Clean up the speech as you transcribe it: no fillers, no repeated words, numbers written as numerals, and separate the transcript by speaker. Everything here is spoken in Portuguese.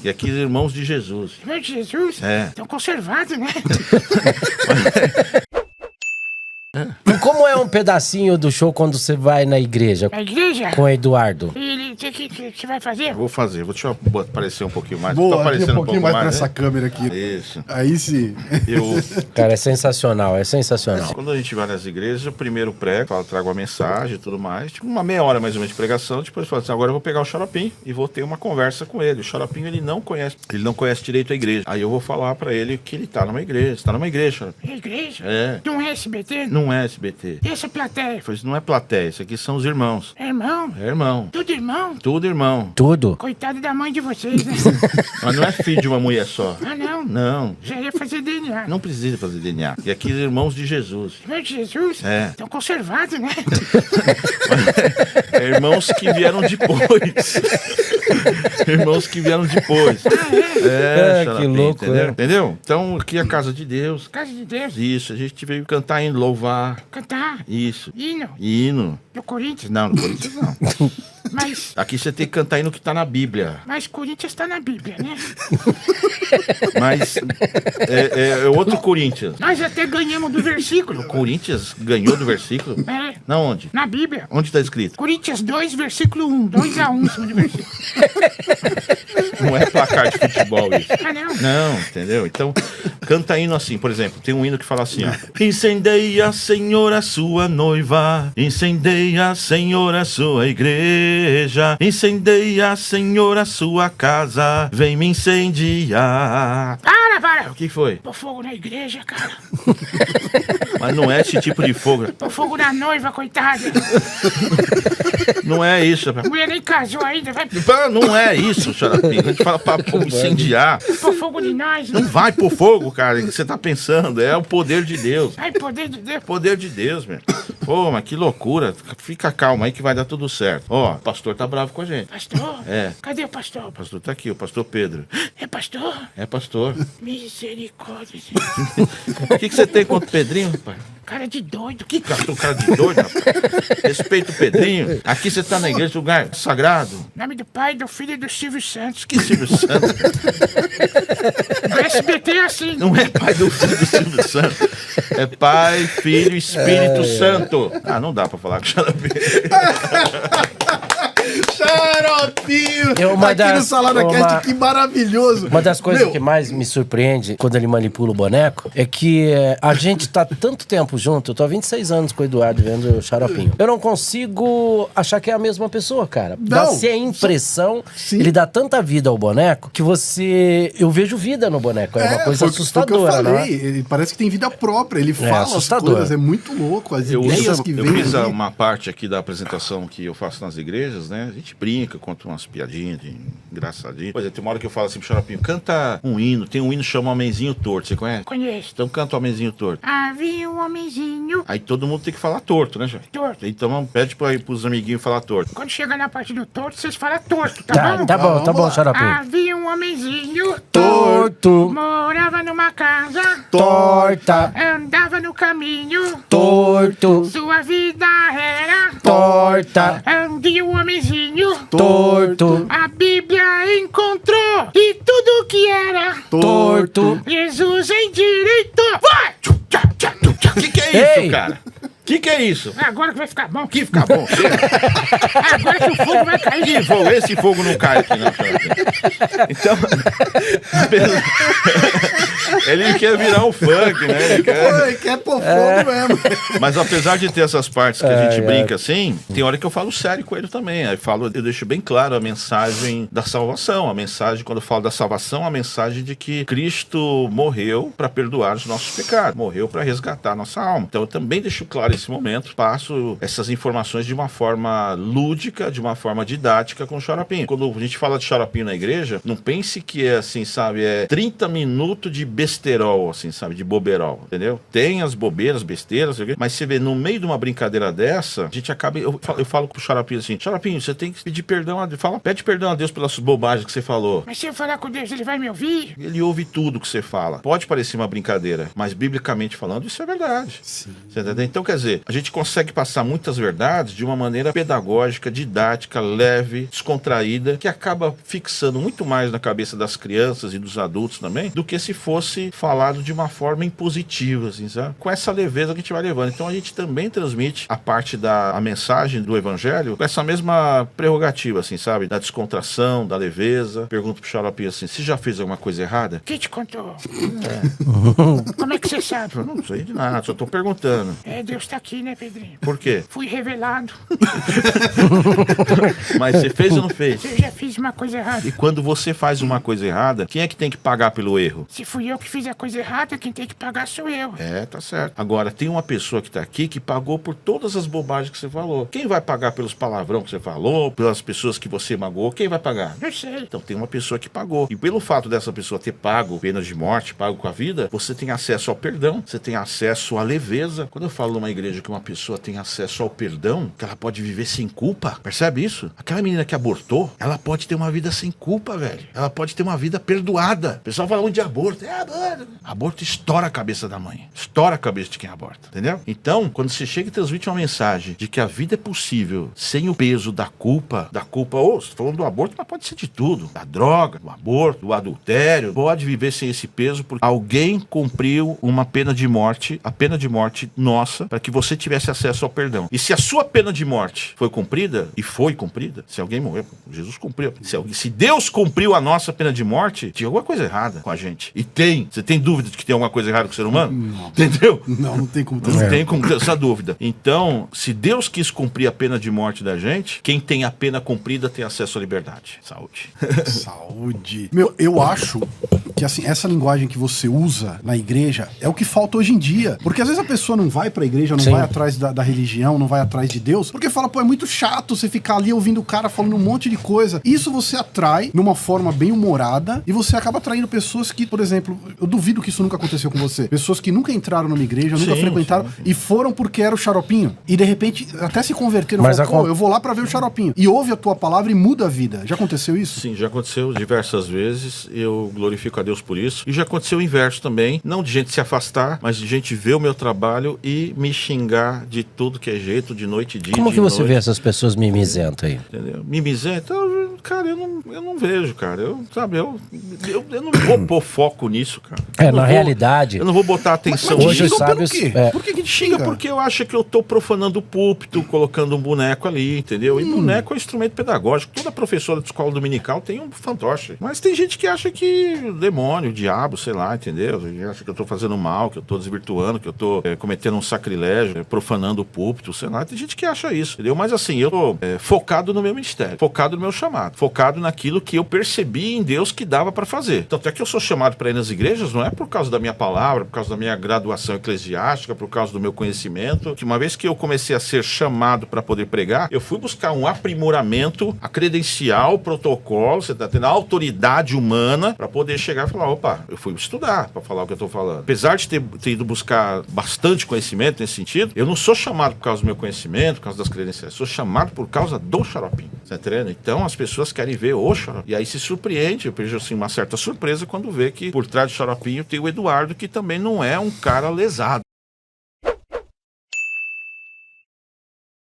Speaker 1: E aqui, irmãos de Jesus.
Speaker 2: Irmão de Jesus?
Speaker 1: É.
Speaker 2: Estão conservados, né?
Speaker 3: Como é um pedacinho do show quando você vai na igreja
Speaker 2: Na igreja?
Speaker 3: com o Eduardo?
Speaker 2: Ele, o que você vai fazer?
Speaker 1: Vou fazer, deixa eu aparecer um pouquinho mais.
Speaker 4: Boa,
Speaker 1: Tá
Speaker 4: aqui
Speaker 1: aparecendo
Speaker 4: um pouquinho mais pra
Speaker 1: né?
Speaker 4: essa câmera aqui.
Speaker 1: Isso.
Speaker 4: Aí sim.
Speaker 1: Eu,
Speaker 3: Cara, é sensacional, é sensacional.
Speaker 1: quando a gente vai nas igrejas, eu primeiro prego, trago a mensagem e tudo mais. Tipo, uma meia hora mais ou menos de pregação. Depois eu falo assim, agora eu vou pegar o Xaropim e vou ter uma conversa com ele. O Xaropim, ele não conhece direito a igreja. Aí eu vou falar pra ele que ele tá numa igreja. Você tá numa igreja, Xaropim.
Speaker 2: Igreja?
Speaker 1: É.
Speaker 2: Não é SBT?
Speaker 1: Não é SBT.
Speaker 2: E essa plateia?
Speaker 1: Eu falei, isso não é plateia, isso aqui são os irmãos.
Speaker 2: É irmão?
Speaker 1: É irmão.
Speaker 2: Tudo irmão?
Speaker 1: Tudo irmão.
Speaker 3: Tudo.
Speaker 2: Coitado da mãe de vocês, né?
Speaker 1: Mas não é filho de uma mulher só.
Speaker 2: Ah, não.
Speaker 1: Não.
Speaker 2: Já ia fazer DNA.
Speaker 1: Não precisa fazer DNA. E aqui, irmãos de Jesus.
Speaker 2: Irmão de Jesus?
Speaker 1: É.
Speaker 2: Estão conservados, né?
Speaker 1: É irmãos que vieram depois. Irmãos que vieram depois.
Speaker 3: É,
Speaker 1: Xaropim,
Speaker 3: que louco,
Speaker 1: entendeu?
Speaker 3: é.
Speaker 1: Entendeu? Então, aqui é a casa de Deus.
Speaker 2: Casa de Deus.
Speaker 1: Isso, a gente veio cantar e louvar.
Speaker 2: Cantar.
Speaker 1: Isso.
Speaker 2: Hino.
Speaker 1: Hino.
Speaker 2: Do Corinthians.
Speaker 1: Não, no Corinthians não.
Speaker 2: Mas
Speaker 1: Aqui você tem que cantar hino que tá na Bíblia.
Speaker 2: Corinthians tá na Bíblia, né?
Speaker 1: Mas é outro Corinthians.
Speaker 2: Nós até ganhamos do versículo.
Speaker 1: O Corinthians ganhou do versículo?
Speaker 2: É,
Speaker 1: Na onde?
Speaker 2: na Bíblia.
Speaker 1: Onde tá escrito?
Speaker 2: Coríntios 2, versículo 1. 2-1 em cima do versículo.
Speaker 1: Não é placar de futebol isso.
Speaker 2: Ah, não.
Speaker 1: Não, entendeu? Então, canta hino assim, por exemplo, tem um hino que fala assim, ó. Incendeia, Senhor, a sua noiva, incendeia, Senhor, a sua igreja, incendeia, Senhor, a sua casa, vem me incendiar.
Speaker 2: Para!
Speaker 1: O que foi?
Speaker 2: Pôr fogo na igreja, cara.
Speaker 1: Mas não é esse tipo de fogo.
Speaker 2: Pôr fogo na noiva, coitada.
Speaker 1: Não é isso.
Speaker 2: A mulher nem casou ainda. Vai
Speaker 1: Não é isso, Xaropim. A gente fala pra incendiar.
Speaker 2: pôr fogo de nós.
Speaker 1: Não vai por fogo, cara. O que você tá pensando? É o poder de Deus.
Speaker 2: Ai, poder de Deus.
Speaker 1: Poder de Deus, meu. Pô, mas que loucura. Fica calma aí que vai dar tudo certo. Ó, o pastor tá bravo com a gente.
Speaker 2: Pastor?
Speaker 1: É.
Speaker 2: Cadê o pastor?
Speaker 1: O pastor tá aqui, o pastor Pedro.
Speaker 2: É pastor?
Speaker 1: É pastor.
Speaker 2: Misericórdia.
Speaker 1: O que você tem contra o Pedrinho, rapaz?
Speaker 2: Cara de doido.
Speaker 1: Que cara, um cara de doido, rapaz? Respeita o Pedrinho. Aqui você tá na igreja, lugar sagrado.
Speaker 2: Em nome do Pai, do Filho e do Silvio Santos.
Speaker 1: Que Silvio Santos?
Speaker 2: O SBT é assim.
Speaker 1: Não é pai do filho do Silvio Santos. É Pai, Filho e Espírito Santo. Ah, não dá pra falar com o Xaropim.
Speaker 4: Xaropinho!
Speaker 3: É uma
Speaker 4: Aqui no
Speaker 3: das-
Speaker 4: Salada
Speaker 3: uma-
Speaker 4: Cast, que maravilhoso!
Speaker 3: Uma das coisas
Speaker 4: Meu,
Speaker 3: que mais me surpreende quando ele manipula o boneco é que a gente tá tanto tempo junto. Eu tô há 26 anos com o Eduardo vendo o Xaropinho. Eu não consigo achar que é a mesma pessoa, cara. Dá-se a impressão,
Speaker 4: Sim.
Speaker 3: ele dá tanta vida ao boneco que você... Eu vejo vida no boneco. É uma coisa
Speaker 4: foi o que
Speaker 3: assustadora,
Speaker 4: eu
Speaker 3: né?
Speaker 4: falei. Ele parece que tem vida própria. Ele fala as
Speaker 3: assustador.
Speaker 4: coisas. É muito louco. As
Speaker 1: Eu
Speaker 4: ideias
Speaker 1: fiz,
Speaker 4: que
Speaker 1: eu
Speaker 4: vêm
Speaker 1: fiz
Speaker 4: ali.
Speaker 1: uma parte aqui da apresentação que eu faço nas igrejas, né? A gente brinca, conta umas piadinhas de engraçadinho. Pois é, tem uma hora que eu falo assim pro Xaropinho, canta um hino, tem um hino que chama Homenzinho Torto, você conhece?
Speaker 2: Conheço.
Speaker 1: Então canta o Homenzinho Torto.
Speaker 2: Havia um homenzinho
Speaker 1: Aí todo mundo tem que falar torto, né, Xaropinho?
Speaker 2: torto.
Speaker 1: Então pede pros amiguinhos falar torto.
Speaker 2: Quando chega na parte do torto, vocês falam torto, tá
Speaker 3: Tá,
Speaker 2: bom?
Speaker 3: tá bom, tá
Speaker 4: Vamos
Speaker 3: bom,
Speaker 4: lá.
Speaker 3: Xaropinho.
Speaker 2: Havia um homenzinho
Speaker 3: Torto,
Speaker 2: morava numa casa,
Speaker 3: torta,
Speaker 2: andava no caminho,
Speaker 3: torto,
Speaker 2: sua vida era
Speaker 3: torta,
Speaker 2: um dia o homenzinho
Speaker 3: torto,
Speaker 2: a Bíblia encontrou e tudo que era
Speaker 3: torto.
Speaker 2: Jesus endireitou. Vai!
Speaker 1: O que é isso,
Speaker 3: Ei!
Speaker 1: cara? O que é isso?
Speaker 2: Agora que vai ficar bom.
Speaker 1: Que fica bom. Chega.
Speaker 2: Agora que o fogo vai cair.
Speaker 1: Que fogo? Esse fogo não cai aqui, não, Xaropinho. Então, ele quer virar um funk, né? Ele quer...
Speaker 4: Pô, ele quer pôr fogo mesmo.
Speaker 1: Mas apesar de ter essas partes que a gente brinca assim, tem hora que eu falo sério com ele também. Aí eu deixo bem claro a mensagem da salvação. A mensagem, quando eu falo da salvação, a mensagem de que Cristo morreu para perdoar os nossos pecados. Morreu para resgatar a nossa alma. Então eu também deixo claro esse momento, passo essas informações de uma forma lúdica, de uma forma didática com o Xaropinho. Quando a gente fala de Xaropinho na igreja, não pense que é assim, sabe, é 30 minutos de besterol, assim, sabe, de boberol, entendeu? Tem as bobeiras, besteiras, mas você vê, no meio de uma brincadeira dessa, a gente acaba, eu falo pro Xaropinho assim, Xaropinho, você tem que pedir perdão a Deus, pede perdão a Deus pelas bobagens que você falou.
Speaker 2: Mas se eu falar com Deus, ele vai me ouvir?
Speaker 1: Ele ouve tudo que você fala. Pode parecer uma brincadeira, mas biblicamente falando, isso é verdade.
Speaker 4: Sim.
Speaker 1: Você entendeu? Então, quer dizer, dizer, a gente consegue passar muitas verdades de uma maneira pedagógica, didática, leve, descontraída, que acaba fixando muito mais na cabeça das crianças e dos adultos também, do que se fosse falado de uma forma impositiva, assim, sabe? Com essa leveza que a gente vai levando. Então a gente também transmite a parte da mensagem do evangelho com essa mesma prerrogativa, assim, sabe? Da descontração, da leveza. Pergunto pro Xaropinho assim, você já fez alguma coisa errada?
Speaker 2: Quem te contou? Como é que você sabe?
Speaker 1: Eu não sei de nada, só tô perguntando.
Speaker 2: Deus tá aqui, né, Pedrinho?
Speaker 1: Por quê?
Speaker 2: Fui revelado.
Speaker 1: Mas você fez ou não fez?
Speaker 2: Eu já fiz uma coisa errada.
Speaker 1: E quando você faz uma coisa errada, quem é que tem que pagar pelo erro?
Speaker 2: Se fui eu que fiz a coisa errada, quem tem que pagar sou eu.
Speaker 1: Tá certo. Agora, tem uma pessoa que tá aqui que pagou por todas as bobagens que você falou. Quem vai pagar pelos palavrão que você falou, pelas pessoas que você magoou? Quem vai pagar?
Speaker 2: Eu sei.
Speaker 1: Então tem uma pessoa que pagou. E pelo fato dessa pessoa ter pago pena de morte, pago com a vida, você tem acesso ao perdão, você tem acesso à leveza. Quando eu falo numa igreja que uma pessoa tem acesso ao perdão, que ela pode viver sem culpa, percebe isso? Aquela menina que abortou, ela pode ter uma vida sem culpa, velho. Ela pode ter uma vida perdoada. O pessoal fala muito de aborto. Aborto. Aborto estoura a cabeça da mãe. Estoura a cabeça de quem aborta, entendeu? Então, quando você chega e transmite uma mensagem de que a vida é possível sem o peso da culpa, você tá falando do aborto, mas pode ser de tudo. Da droga, do aborto, do adultério. Pode viver sem esse peso porque alguém cumpriu uma pena de morte, a pena de morte nossa, para que você tivesse acesso ao perdão. E se a sua pena de morte foi cumprida, e foi cumprida, se alguém morreu, Jesus cumpriu. Se Deus cumpriu a nossa pena de morte, tinha alguma coisa errada com a gente. E tem. Você tem dúvida de que tem alguma coisa errada com o ser humano?
Speaker 4: Não.
Speaker 1: Entendeu?
Speaker 4: Não tem como ter.
Speaker 1: Não tem como ter essa dúvida. Então, se Deus quis cumprir a pena de morte da gente, quem tem a pena cumprida tem acesso à liberdade. Saúde.
Speaker 4: Saúde. Meu, eu acho que assim, essa linguagem que você usa na igreja é o que falta hoje em dia. Porque às vezes a pessoa não vai pra igreja, não vai atrás da religião, não vai atrás de Deus, porque fala, pô, é muito chato você ficar ali ouvindo o cara falando um monte de coisa. Isso você atrai numa forma bem humorada e você acaba atraindo pessoas que, por exemplo, eu duvido que isso nunca aconteceu com você. Pessoas que nunca entraram numa igreja, nunca frequentaram e foram porque era o Xaropinho. E de repente até se converteram.
Speaker 3: Mas
Speaker 4: falam, pô, eu vou lá pra ver o Xaropinho. E ouve a tua palavra e muda a vida. Já aconteceu isso?
Speaker 1: Sim, já aconteceu diversas vezes. Eu glorifico a Deus por isso. E já aconteceu o inverso também. Não de gente se afastar, mas de gente ver o meu trabalho e me xingar de tudo que é jeito, de noite e dia.
Speaker 3: Como que você vê essas pessoas mimizentas aí?
Speaker 1: Entendeu? Mimizento? Cara, eu não vejo, cara. Eu não vou pôr foco nisso, cara.
Speaker 3: Realidade...
Speaker 1: Eu não vou botar atenção
Speaker 3: Mas hoje
Speaker 1: nisso.
Speaker 3: sabe
Speaker 4: Por quê? Por que te
Speaker 1: Xinga
Speaker 4: xinga?
Speaker 1: porque eu acho que eu tô profanando o púlpito, colocando um boneco ali, entendeu? E boneco é um instrumento pedagógico. Toda professora de escola dominical tem um fantoche. Mas tem gente que acha que o demônio, o diabo, sei lá, entendeu? Acha que eu tô fazendo mal, que eu tô desvirtuando, que eu tô cometendo um sacrilégio, profanando o púlpito, sei lá. Tem gente que acha isso, entendeu? Mas assim, eu tô focado no meu ministério, focado no meu chamado, focado naquilo que eu percebi em Deus que dava pra fazer. Tanto é que eu sou chamado pra ir nas igrejas, não é por causa da minha palavra, por causa da minha graduação eclesiástica, por causa do meu conhecimento, que uma vez que eu comecei a ser chamado para poder pregar, eu fui buscar um aprimoramento, a credencial, protocolo, você tá tendo a autoridade humana para poder chegar e falar, opa, eu fui estudar para falar o que eu tô falando. Apesar de ter ido buscar bastante conhecimento nesse sentido, eu não sou chamado por causa do meu conhecimento, por causa das credenciais, sou chamado por causa do Xaropinho, tá entendendo? Então as pessoas querem ver o Xaropinho, e aí se surpreende, eu vejo assim uma certa surpresa quando vê que por trás do Xaropinho tem o Eduardo, que também não é um cara lesado.